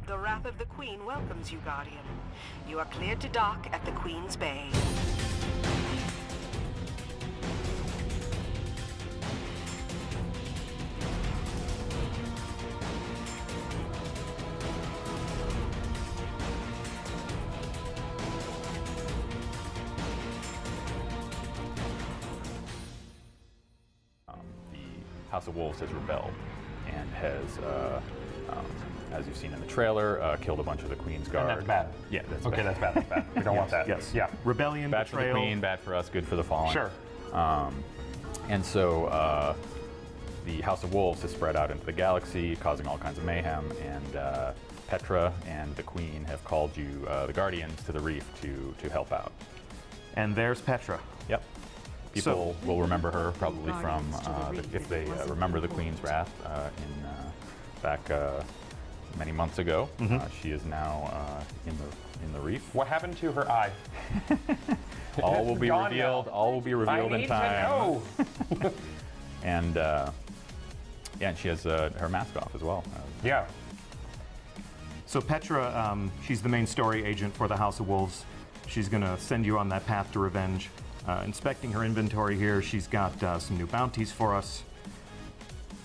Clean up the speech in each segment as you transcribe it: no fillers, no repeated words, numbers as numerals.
The Wrath of the Queen welcomes you, Guardian. You are cleared to dock at the Queen's Bay. The House of Wolves has rebelled and has, as you've seen in the trailer, killed a bunch of the Queen's Guard. And that's bad. Yeah, that's okay. bad. That's bad. That's bad. We don't want that. Yes. Yeah. Rebellion, Bad for the betrayal. Queen, bad for us, good for the Fallen. Sure. And so the House of Wolves has spread out into the galaxy, causing all kinds of mayhem. And Petra and the Queen have called you, the Guardians, to the Reef to help out. And there's Petra. Yep. People will remember her probably from if they remember the Queen's Wrath back many months ago. She is now in the Reef. What happened to her eye? All will be Gone revealed. now. All will be revealed in time. To know. And yeah, and she has her mask off as well. Yeah. So Petra, she's the main story agent for the House of Wolves. She's going to send you on that path to revenge. Inspecting her inventory here, she's got some new bounties for us.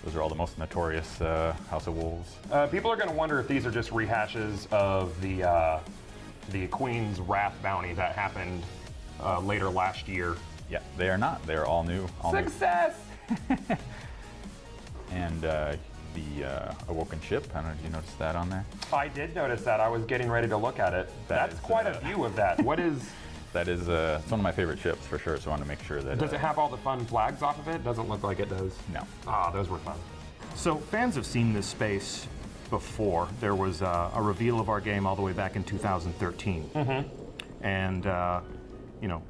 Those are all the most notorious House of Wolves. People are going to wonder if these are just rehashes of the Queen's Wrath bounty that happened later last year. Yeah, they are not. They are all new. Success! And the Awoken ship, I don't know if you noticed that on there. I did notice that. I was getting ready to look at it. That's quite a view of that. What is... That is it's one of my favorite ships for sure, so I want to make sure that... Does it have all the fun flags off of it? Doesn't look like it does. No. Ah, those were fun. So fans have seen this space before. There was a reveal of our game all the way back in 2013. And, you know,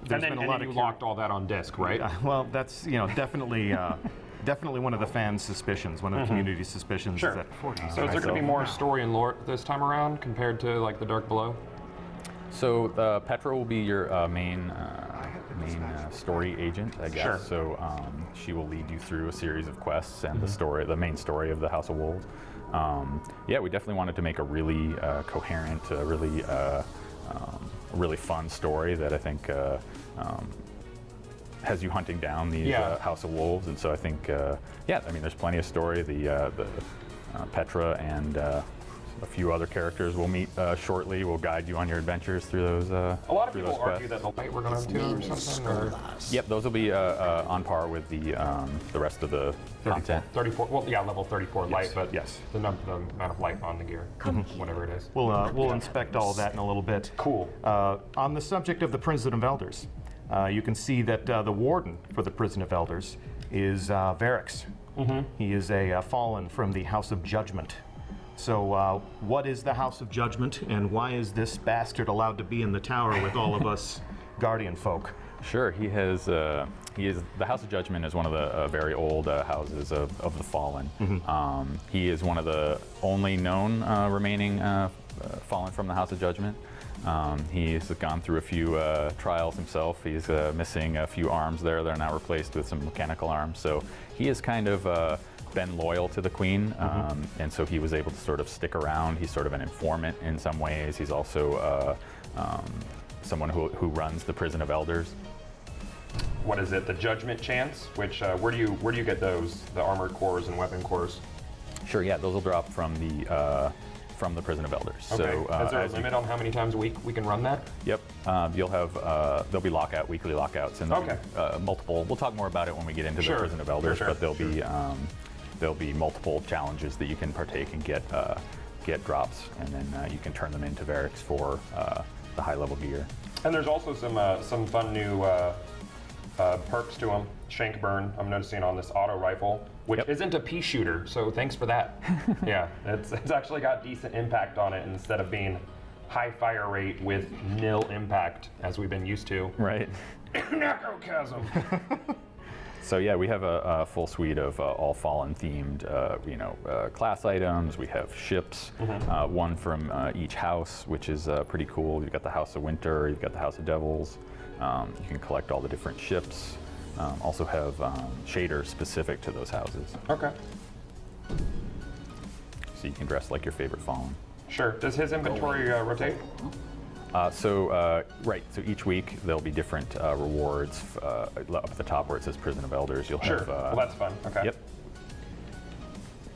there's been a lot of... you locked all that on disc, right? Well, that's, you know, definitely... Definitely one of the fans' suspicions, one of the community's suspicions. Sure. Is that So is there going to be more story and lore this time around compared to like the Dark Below? So Petra will be your main story agent, I guess. Sure. So she will lead you through a series of quests and the main story of the House of Wolves. Yeah, we definitely wanted to make a really coherent, really fun story that I think has you hunting down these House of Wolves. And so I think, yeah, I mean, there's plenty of story. The Petra and a few other characters we'll meet shortly. We'll guide you on your adventures through those. A lot of people argue that the light we're going to do or something. Or... Yep, those will be on par with the rest of the content. 34. Well, yeah, level 34 light, but the amount of light on the gear, whatever it is. We'll inspect all of that in a little bit. Cool. On the subject of the Prison of Elders, you can see that the warden for the Prison of Elders is Varix. He is a fallen from the House of Judgment. So what is the House of Judgment, and why is this bastard allowed to be in the tower with all of us Guardian folk? Sure, he is. The House of Judgment is one of the very old houses of the Fallen. He is one of the only known remaining Fallen from the House of Judgment. He's gone through a few trials himself. He's missing a few arms there that are now replaced with some mechanical arms. So he is kind of been loyal to the Queen, and so he was able to sort of stick around. He's sort of an informant in some ways. He's also someone who runs the Prison of Elders. What is it? The Judgment Chance? Which where do you get those? The armored cores and weapon cores? Sure. Yeah, those will drop from the Prison of Elders. Okay. So, is there a limit on how many times a week we can run that? Yep. You'll have there'll be weekly lockouts, and multiple. We'll talk more about it when we get into the Prison of Elders, but there'll be multiple challenges that you can partake and get drops, and then you can turn them into Varix for the high level gear. And there's also some fun new perks to them. Shank burn, I'm noticing on this auto rifle, which isn't a pea shooter, so thanks for that. Yeah, it's actually got decent impact on it instead of being high fire rate with nil impact, as we've been used to. Right. Necrochasm. So yeah, we have a full suite of all Fallen themed, class items. We have ships, one from each house, which is pretty cool. You've got the House of Winter, you've got the House of Devils. You can collect all the different ships. Also have shaders specific to those houses. Okay. So you can dress like your favorite Fallen. Sure. Does his inventory rotate? Right, so each week there'll be different rewards up at the top where it says Prison of Elders. You'll Sure. have. Well, that's fun. Okay. Yep.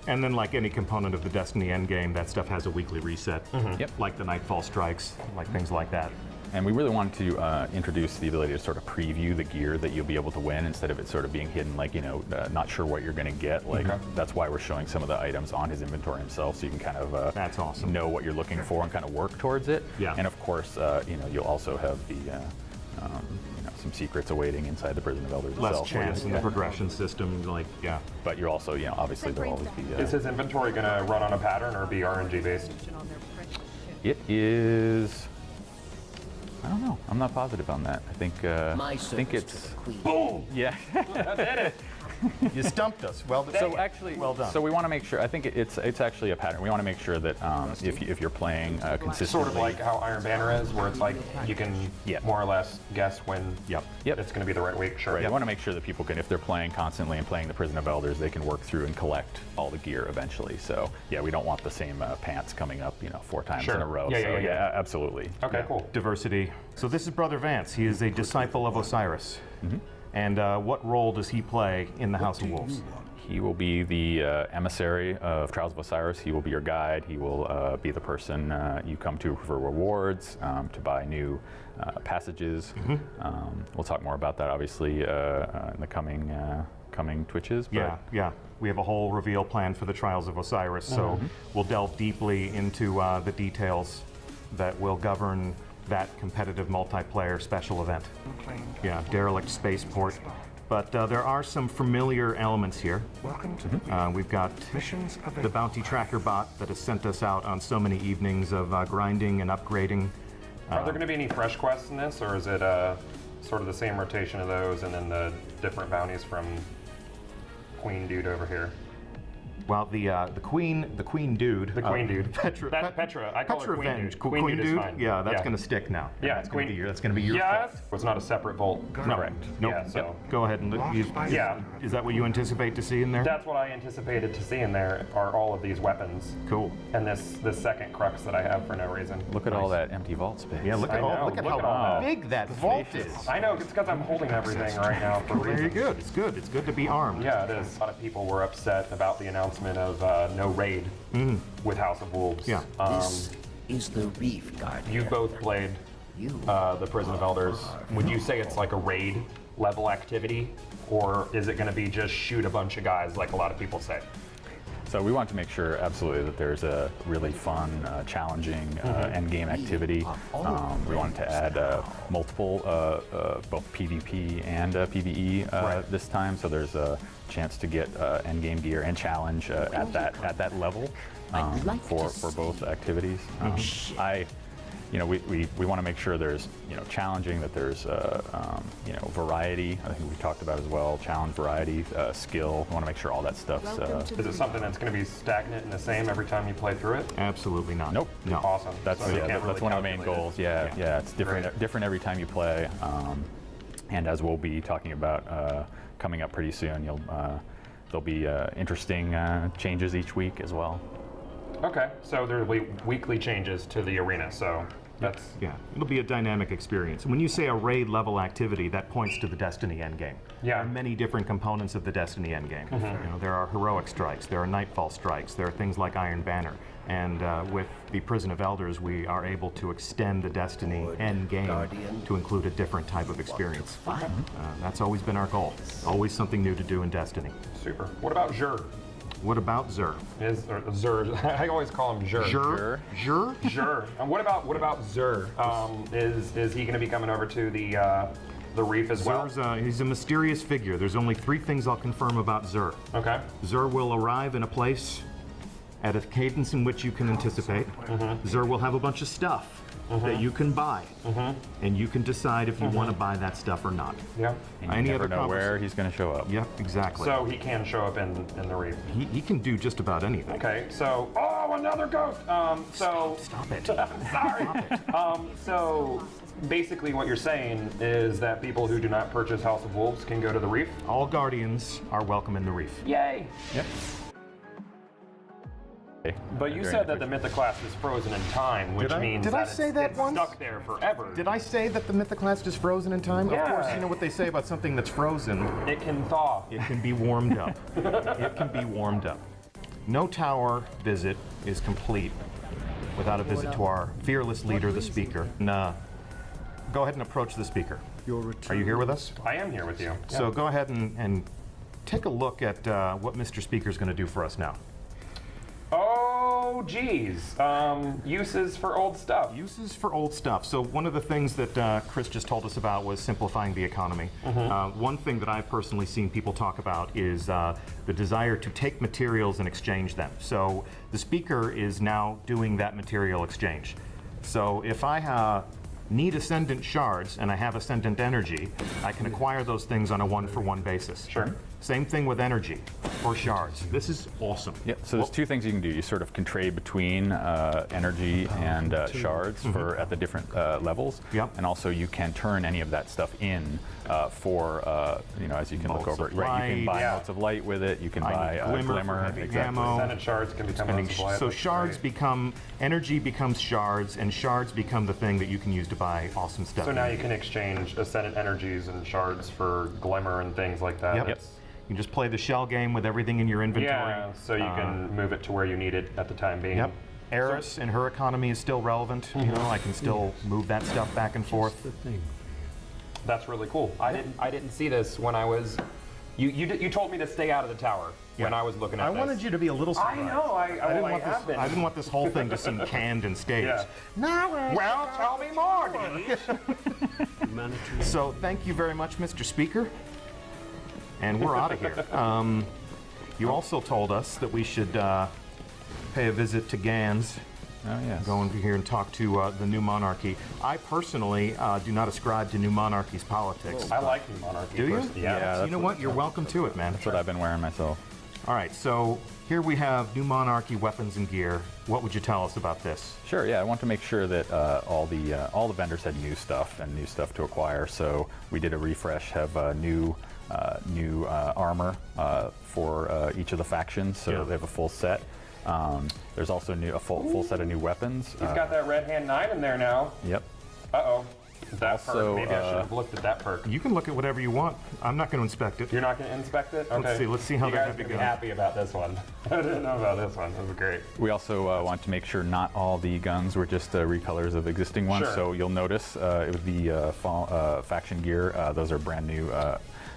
And then, like any component of the Destiny endgame, that stuff has a weekly reset. Yep. Like the Nightfall strikes, like things like that. And we really wanted to introduce the ability to sort of preview the gear that you'll be able to win instead of it sort of being hidden, like, not sure what you're going to get. Like, that's why we're showing some of the items on his inventory himself, so you can kind of That's awesome. know what you're looking for and kind of work towards it. Yeah. And of course, you'll also have the some secrets awaiting inside the Prison of Elders Less itself. chance in the progression system, like, yeah. But you're also, obviously there'll always be. Is his inventory going to run on a pattern or be RNG based? It is. I don't know. I'm not positive on that. I think it's. Boom! Yeah. I did it. You stumped us. Well done. So actually, well done. So we want to make sure. I think it's actually a pattern. We want to make sure that if you're playing consistently, Sort of like how Iron Banner is, where it's like you can more or less guess when Yep. it's going to be the right week. Sure. Right. I want to make sure that people can, if they're playing constantly and playing the Prison of Elders, they can work through and collect all the gear eventually. So yeah, we don't want the same pants coming up, 4 times in a row. Yeah. Absolutely. Okay, cool. Diversity. So this is Brother Vance. He is a disciple of Osiris. And what role does he play in the House of Wolves? He will be the emissary of Trials of Osiris. He will be your guide. He will be the person you come to for rewards, to buy new passages. We'll talk more about that, obviously, in the coming Twitches. But Yeah. We have a whole reveal plan for the Trials of Osiris, so we'll delve deeply into the details that will govern that competitive multiplayer special event. Yeah, derelict spaceport. But there are some familiar elements here. We've got the bounty tracker bot that has sent us out on so many evenings of grinding and upgrading. Are there going to be any fresh quests in this, or is it sort of the same rotation of those and then the different bounties from Queen Dude over here? Well, the queen dude. The Queen Dude. Petra. I call her Queen Venge. Dude. Queen Dude is dude. fine. Yeah, that's going to stick now. Yeah, that's Queen. That's going to be your. Yes. It's not a separate vault. correct. Nope. Yeah, so Go ahead and Is that what you anticipate to see in there? that's what I anticipated to see in there are all of these weapons Cool. and this second crux that I have for no reason. Look at all that empty vault space. Yeah, look at I know, look at look at how all that. big that vault is. I know, it's because I'm holding everything right now for a Very reason. good. It's good. It's good to be armed. Yeah, it is. A lot of people were upset about the announcement of no raid with House of Wolves. Yeah. This is the Reef Guardian. You both played the Prison of Elders. Would you say it's like a raid level activity, or is it going to be just shoot a bunch of guys like a lot of people say? So we want to make sure absolutely that there's a really fun, challenging end game activity. We wanted to add multiple, both PvP and PvE this time, so there's a chance to get end game gear and challenge at that level for both activities. We want to make sure there's challenging, that there's variety. I think we talked about as well, challenge, variety, skill. We want to make sure all that stuff's. Is it something that's going to be stagnant and the same every time you play through it? Absolutely not. Nope. No. Awesome. That's So you can't that's really one of the main calculate it. goals. Yeah, it's different every time you play. And as we'll be talking about coming up pretty soon, there'll be interesting changes each week as well. Okay, so there will be weekly changes to the arena, so that's... Yeah, it'll be a dynamic experience. When you say a raid level activity, that points to the Destiny endgame. Yeah. There are many different components of the Destiny endgame. There are heroic strikes, there are nightfall strikes, there are things like Iron Banner. And with the Prison of Elders, we are able to extend the Destiny endgame to include a different type of experience. That's always been our goal. Always something new to do in Destiny. Super. What about Xur? What about Xur? Xur. I always call him Xur. Xur? Xur. And what about Xur? Is he going to be coming over to the Reef as well? He's a mysterious figure. There's only 3 things I'll confirm about Xur. Okay. Xur will arrive in a place at a cadence in which you can anticipate. Xur will have a bunch of stuff that you can buy, and you can decide if you want to buy that stuff or not. Yeah. And you never know where he's going to show up. Yep, exactly. So he can show up in the Reef. He can do just about anything. Okay, so another ghost. Stop it. Sorry. So basically, what you're saying is that people who do not purchase House of Wolves can go to the Reef. All Guardians are welcome in the Reef. Yay! Yep. But you said that the Mythoclast is frozen in time, which means did I say that it's once? stuck there forever. Did I say that the Mythoclast is frozen in time? Yeah. Of course, you know what they say about something that's frozen. It can thaw. It can be warmed up. It can be warmed up. No tower visit is complete without a visit to our fearless leader, the speaker. Go ahead and approach the speaker. Are you here with us? I am here with you. So go ahead and take a look at what Mr. Speaker's going to do for us now. Oh, geez. Uses for old stuff. Uses for old stuff. So one of the things that Chris just told us about was simplifying the economy. One thing that I've personally seen people talk about is the desire to take materials and exchange them. So the speaker is now doing that material exchange. So if I need ascendant shards and I have ascendant energy, I can acquire those things on a one-for-one basis. Sure. Same thing with energy or shards. This is awesome. Yeah, so there's two things you can do. You sort of can trade between energy and shards for at the different levels. Yep. And also you can turn any of that stuff in for, as you can look Bolts over of it. Right, you can light. buy Yeah. bolts of light with it. You can I buy need glimmer for glimmer. heavy Exactly. ammo. Ascendant shards can become And multiplied. so That's shards great. become, energy becomes shards, and shards become the thing that you can use to buy awesome stuff. So now you can exchange ascendant energies and shards for glimmer and things like that. Yep. It's- You just play the shell game with everything in your inventory. Yeah, so you can move it to where you need it at the time being. Yep. Eris and her economy is still relevant. You know, I can still move that stuff back and forth. That's really cool. I didn't see this when I was. You told me to stay out of the tower when I was looking at I this. wanted you to be a little surprised. I know. I didn't want this whole thing to seem canned and staged. Yeah. No. Well, tell me more, Denise. So thank you very much, Mr. Speaker. And we're out of here. You also told us that we should pay a visit to Gans. Oh, yes. Go over here and talk to the new monarchy. I personally do not ascribe to new monarchy's politics. I like New Monarchy. Do you? personally. Yeah, Yeah. So you know what? You're welcome to it, man. That's what I've been wearing myself. All right, so here we have new monarchy weapons and gear. What would you tell us about this? Sure. Yeah, I want to make sure that all the vendors had new stuff and new stuff to acquire. So we did a refresh, have new armor for each of the factions. So Yeah. they have a full set. There's also a full set of new weapons. He's got that red hand 9 in there now. Yep. Uh-oh. That Also, perk. Maybe I should have looked at that perk. You can look at whatever you want. I'm not going to inspect it. You're not going to inspect it? Okay. Let's see how you the guys heavy are be goes. happy about this one. I didn't know about this one. This was great. We also want to make sure not all the guns were just recolors of existing ones. Sure. So you'll notice it would be faction gear. Those are brand new.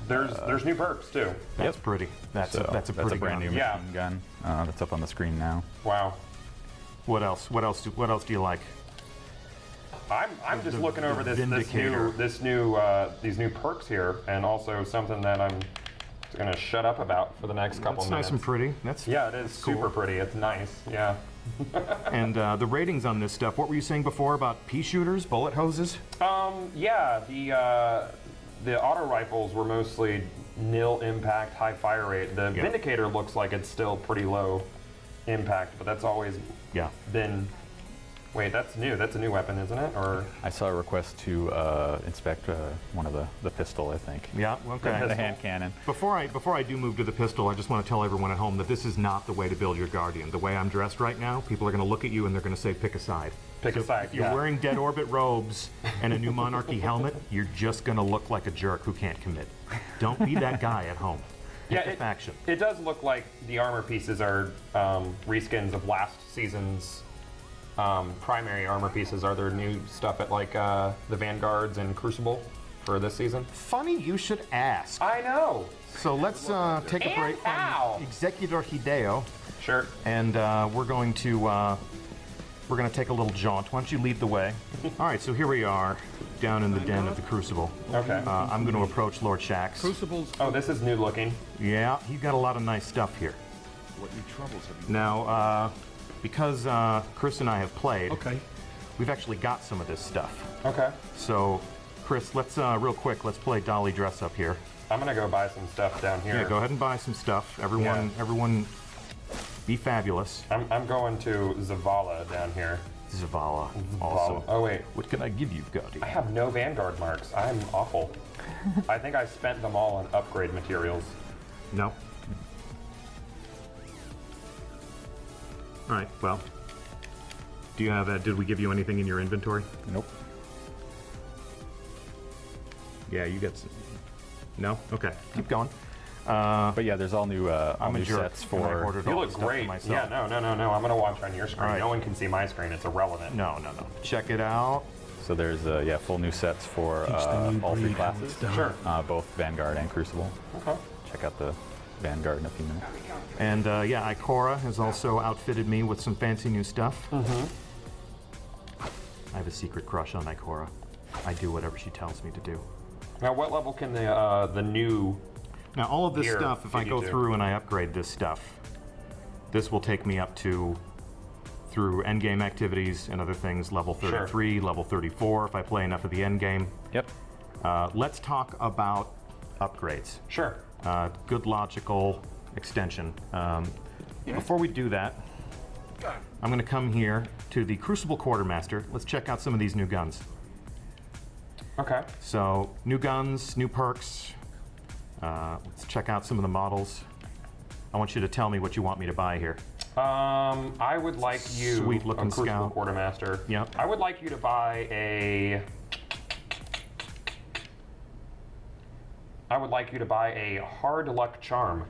There's new perks too. That's pretty. That's a pretty brand gun. new Yeah. machine gun that's up on the screen now. Wow. What else? What else do you like? I'm just looking over the these new perks here, and also something that I'm going to shut up about for the next couple That's minutes. nice and pretty. That's Yeah, it is super pretty. It's nice. Yeah. And the ratings on this stuff. What were you saying before about pea shooters, bullet hoses? Yeah. The auto rifles were mostly nil impact, high fire rate. The Vindicator looks like it's still pretty low impact, but that's always Yeah. been. Wait, that's new. That's a new weapon, isn't it? Or I saw a request to inspect one of the pistol, I think. Yeah. Okay. The hand cannon. Before I do move to the pistol, I just want to tell everyone at home that this is not the way to build your Guardian. The way I'm dressed right now, people are going to look at you and they're going to say, pick a side. pick a side. If you're wearing Dead Orbit robes and a new Monarchy helmet, you're just going to look like a jerk who can't commit. Don't be that guy at home. Pick a faction. It does look like the armor pieces are reskins of last season's primary armor pieces. Are there new stuff at like the Vanguards and Crucible for this season? Funny you should ask. I know. So let's take a break how? from Executor Hideo, Sure. and we're going to take a little jaunt. Why don't you lead the way? All right, so here we are, down in the den of the Crucible. Okay. I'm going to approach Lord Shax. Crucibles. Oh, this is new looking. Yeah, he's got a lot of nice stuff here. What new troubles have you? Now, because Chris and I have played, Okay. we've actually got some of this stuff. Okay. So, Chris, let's real quick, let's play Dolly Dress Up here. I'm gonna go buy some stuff down here. Yeah, go ahead and buy some stuff. Everyone, be fabulous. I'm going to Zavala down here. Zavala, awesome. Oh wait, What can I give you, Gotti? I have no Vanguard marks. I'm awful. I think I spent them all on upgrade materials. No. All right. Well, do you have? Did we give you anything in your inventory? Nope. Yeah, you get. No. Okay. Keep going. But yeah, there's all new sets and I for. ordered You all look the stuff for great. myself. Yeah, no. I'm gonna watch on your screen. All right. No one can see my screen. It's irrelevant. No. Check it out. So there's full new sets for all three classes. Sure. Both Vanguard and Crucible. Okay. Check out the Vanguard in a few minutes. And yeah, Ikora has also outfitted me with some fancy new stuff. I have a secret crush on Ikora. I do whatever she tells me to do. Now, what level can the new? Now, all of this Here, stuff, if I you go do. through and I upgrade this stuff, this will take me up to, through endgame activities and other things, level 33, level 34, if I play enough of the endgame. Yep. Let's talk about upgrades. Sure. Good logical extension. Before we do that, I'm going to come here to the Crucible Quartermaster. Let's check out some of these new guns. Okay. So, new guns, new perks. Let's check out some of the models. I want you to tell me what you want me to buy here. I would like you, Sweet-looking a Crucible scout. Quartermaster. Yep. I would like you to buy a. I would like you to buy a Hard Luck Charm.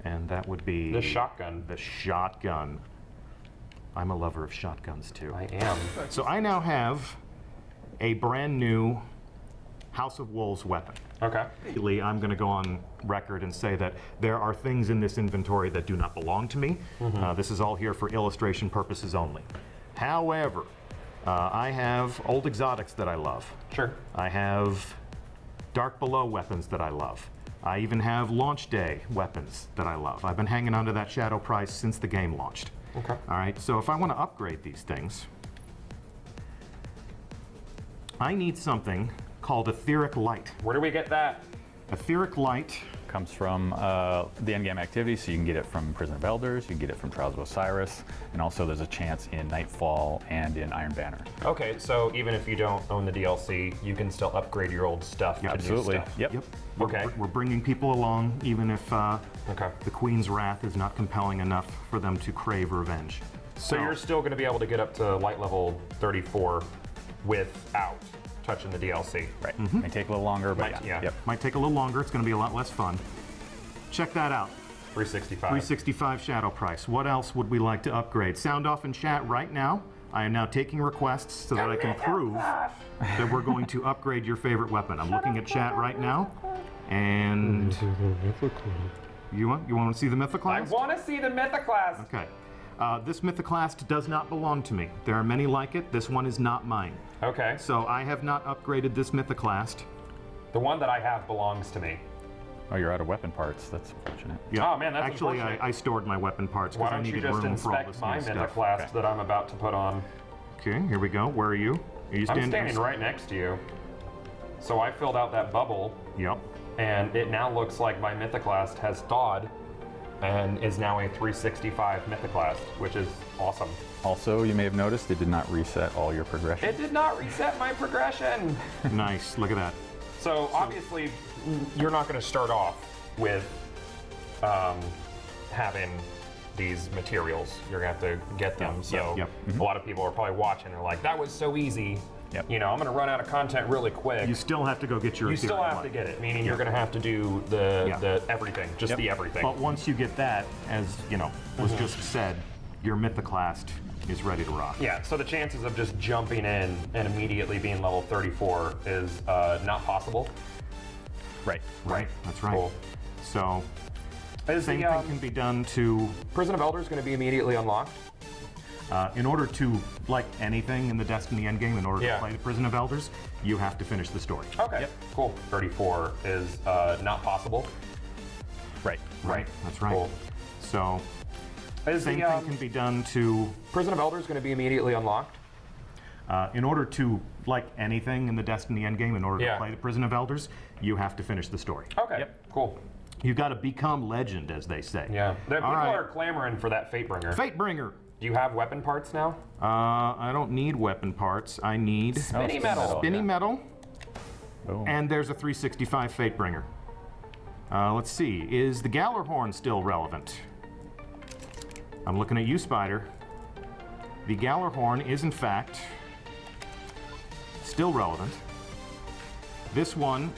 And that would be... The shotgun. The shotgun. I'm a lover of shotguns, too. I am. So I now have a brand new House of Wolves weapon. Okay. Immediately, I'm going to go on record and say that there are things in this inventory that do not belong to me. This is all here for illustration purposes only. However, I have old exotics that I love. Sure. I have Dark Below weapons that I love. I even have Launch Day weapons that I love. I've been hanging on to that Shadow price since the game launched. Okay. All right, so if I want to upgrade these things, I need something called Etheric Light. Where do we get that? Etheric Light, Comes from the endgame activity, so you can get it from Prison of Elders, you can get it from Trials of Osiris, and also there's a chance in Nightfall and in Iron Banner. Okay, so even if you don't own the DLC, you can still upgrade your old stuff to Absolutely. new stuff. Yep. Okay. We're bringing people along, even if Okay. the Queen's wrath is not compelling enough for them to crave revenge. So you're still going to be able to get up to light level 34 without touching the DLC. Right. May take a little longer, but Yeah. Yep. Might take a little longer. It's going to be a lot less fun. Check that out. 365. 365 Shadow price. What else would we like to upgrade? Sound off in chat right now. I am now taking requests so that I can prove that we're going to upgrade your favorite weapon. I'm looking at chat right now, and you want to see the I Mythoclast? want to see the Mythoclast. Okay. This Mythoclast does not belong to me. There are many like it. This one is not mine. Okay. So I have not upgraded this Mythoclast. The one that I have belongs to me. Oh, you're out of weapon parts. That's unfortunate. Yeah. Oh, man, that's Actually, unfortunate. I stored my weapon parts Why because I don't you needed just room for all inspect this my new stuff. Mythoclast that I'm about to put on? Okay, here we go. Where are you? Are you I'm standing right next to you. So I filled out that bubble, Yep. and it now looks like my Mythoclast has thawed and is now a 365 Mythoclast, which is awesome. Also, you may have noticed it did not reset all your progression. It did not reset my progression. Nice. Look at that. So obviously, you're not going to start off with having these materials. You're going to have to get them. So yep. a lot of people are probably watching. They're like, that was so easy. Yep. You know, I'm going to run out of content really quick. You still have to go get your You still Ethereal have to Light. get it, meaning you're going to have to do the everything, just the everything. But once you get that, as you know, was just said, your Mythoclast is ready to rock. Yeah, so the chances of just jumping in and immediately being level 34 is not possible. Right. Right. That's right. Cool. So, Is same the thing can be done to, Prison of Elders going to be immediately unlocked? in order to, like anything in the Destiny endgame, in order Yeah. to play the Prison of Elders, you have to finish the story. Okay, cool. 34 is not possible. Right. Right. That's right. Cool. So, Is same the thing can be done to, Prison of Elders going to be immediately unlocked? in order to, like anything in the Destiny endgame, in order Yeah. to play the Prison of Elders, you have to finish the story. Okay, cool. You've got to become legend, as they say. Yeah, people right. are clamoring for that Fatebringer. Fatebringer. Do you have weapon parts now? I don't need weapon parts. I need Spinny metal. spinny yeah. metal, Boom. and there's a 365 Fatebringer. Let's see, is the Gallarhorn still relevant? I'm looking at you, Spider. The Gallarhorn is, in fact, still relevant. This one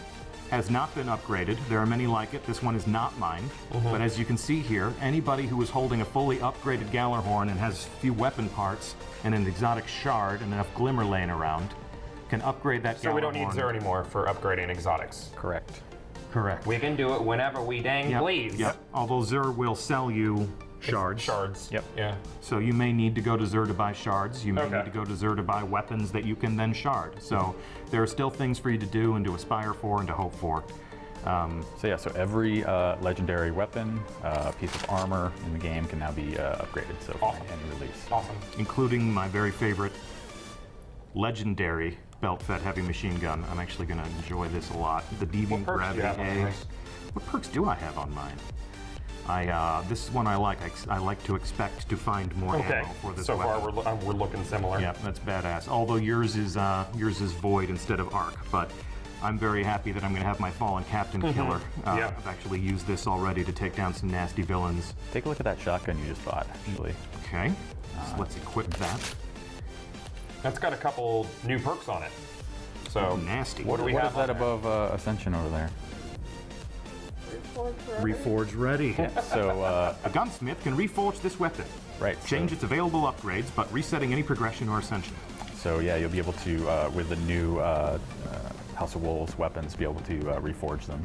has not been upgraded. There are many like it. This one is not mine. But as you can see here, anybody who is holding a fully upgraded Gallarhorn and has a few weapon parts and an exotic shard and enough glimmer laying around can upgrade that Gallarhorn. So we don't need Xur anymore for upgrading exotics. Correct. Correct. We can do it whenever we dang please. Yep. Although Xur will sell you shards. Shards. Yep. Yeah. So you may need to go to Xur to buy shards. You may Okay. need to go to Xur to buy weapons that you can then shard. So there are still things for you to do and to aspire for and to hope for. So yeah, so every legendary weapon, piece of armor in the game can now be upgraded. So for Awesome. any release. Awesome. Including my very favorite legendary belt-fed heavy machine gun. I'm actually going to enjoy this a lot. The Deviant What perks do you Gravity have on A. yours? What perks do I have on mine? This is one I like. I like to expect to find more Okay. ammo for this So weapon. far we're looking similar. Yeah, that's badass. Although yours is void instead of arc, but I'm very happy that I'm going to have my fallen captain killer. Yeah. I've actually used this already to take down some nasty villains. Take a look at that shotgun you just bought, actually. Okay, so let's equip that. That's got a couple new perks on it. So Nasty. What do we What have is that on there? above Ascension over there? Reforge ready. So, A gunsmith can reforge this weapon. right. Change its available upgrades, but resetting any progression or ascension. So yeah, you'll be able to, with the new House of Wolves weapons, be able to reforge them,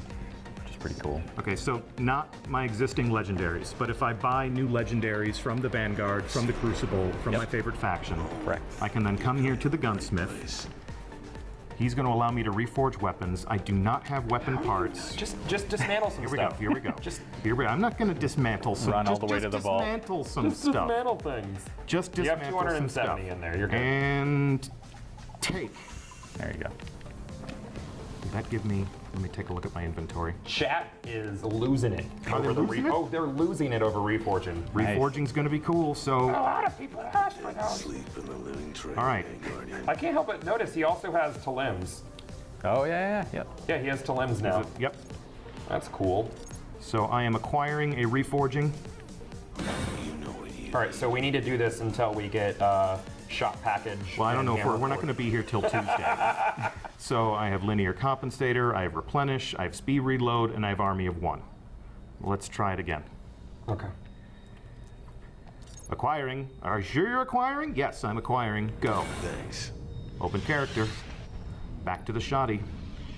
which is pretty cool. Okay, so not my existing legendaries, but if I buy new legendaries from the Vanguard, from the Crucible, from Yep. my favorite faction, Correct. I can then come here to the gunsmith. He's going to allow me to reforge weapons. I do not have weapon parts. Just dismantle some Here we go. stuff. Here we go. Just Here we go. I'm not going to dismantle some. Run all just, the way just to the vault. dismantle some stuff. dismantle things. Just You have dismantle some stuff. 270 in there. You're good. And take. There you go. Did that give me? Let me take a look at my inventory. Chat is losing it Are they over the losing it? Oh, they're losing it over reforging. Nice. Reforging's going to be cool. So, A lot of people ask for those. Sleep in the living train. all right. I can't help but notice he also has Talims. Oh yeah, yeah, Yeah, he has Talims now. Yep. That's cool. So I am acquiring a reforging. You know what he is. All right, so we need to do this until we get shot package. Well, I don't and know if hammer we're not forge. going to be here till Tuesday. So I have linear compensator, I have replenish, I have speed reload, and I have army of one. Let's try it again. Okay. Acquiring. Are you sure you're acquiring? Yes, I'm acquiring. Go. Thanks. Open character. Back to the shoddy.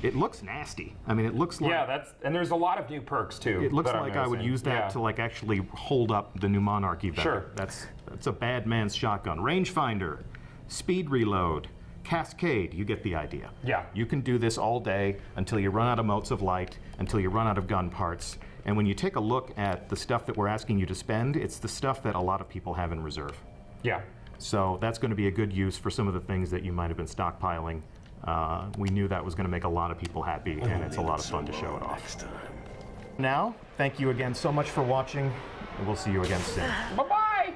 It looks nasty. I mean, it looks like Yeah, and there's a lot of new perks too. it looks that I'm like I would noticing. use that Yeah. to like actually hold up the new Monarch event. Sure. That's a bad man's shotgun. Rangefinder, speed reload, cascade. You get the idea. Yeah. You can do this all day until you run out of motes of light, until you run out of gun parts. And when you take a look at the stuff that we're asking you to spend, it's the stuff that a lot of people have in reserve. Yeah. So that's going to be a good use for some of the things that you might have been stockpiling. We knew that was going to make a lot of people happy, and it's a lot of fun to show it off. Next time. Now, thank you again so much for watching, and we'll see you again soon. Bye-bye.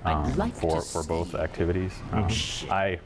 I'd like for to both see activities. I